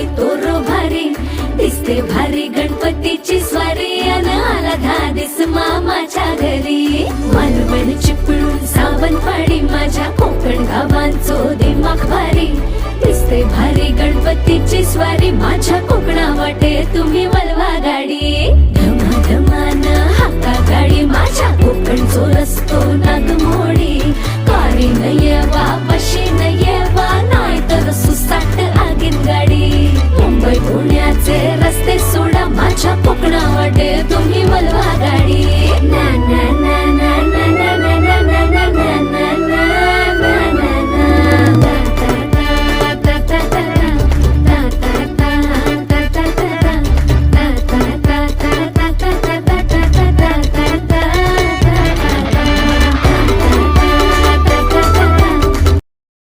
बाई तोरो भारी दिसते भारी गणपतीची स्वारी अन आला धादिस मामाच्या घरी मालवण चिपळूण सावंतवाडी माझ्या कोकण गावांचो दिमाग भारी दिसते भारी गणपतीची स्वारी माझ्या कोकणा वाटे तुम्ही वलवा गाडी धमाधमान हाका गाडी माझ्या कोकणचो रस्तो